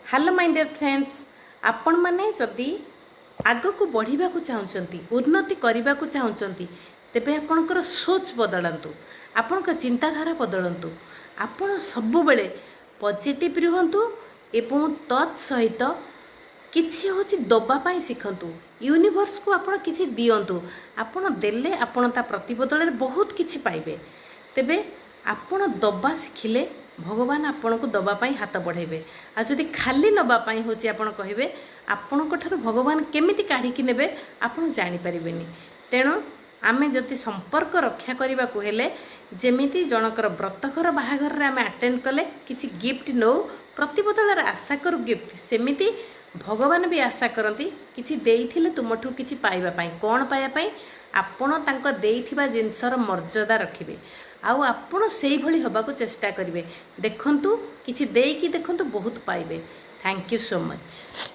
Hello my dear friends, आपण माने जदि आग को बढ़िबा को चाहउचंती, उन्नति करबा को चाहउचंती, तेबे आपणकर सोच बदलंतु, आपणकर चिंताधारा बदलंतु। आपण सबु बेले पॉजिटिव रहंतु एवं तत् सहित किछि होछि दबा पाई शिखंतु। यूनिवर्स को आपण किछि दियंतु, आपण देले आपण ता प्रतिबदल रे बहुत किछि पाइबे। तेबे आपण दबा शिखिले भगवान आपण को दबा पाई हाथ बढ़ेबे। आ जदि खाली नबा पाई होछि आपण कहिबे, आपण को ठारो भगवान केमिति काढी कि नेबे आपण जानि परिबेनी। तेणु आमे जदि संपर्क रक्षा करबा को हेले, जेमिति जनकर व्रतघर बाहाघर रे आमे अटेंड कले किछि गिफ्ट नो प्रतिबदल रे आशा करू गिफ्ट, सेमिति भगवान भी आशा करती किछि देइथिले तुमठू किछि पाइबा पाई। कोन पाइबा पाई? आपण तांको देइथिबा जिंसर मर्यादा रखिबे, आउ आपण सेही भली होबाको चेष्टा करिवे। देखंतु किछि देइकी देखंतु बहुत पाइबे। Thank you so much.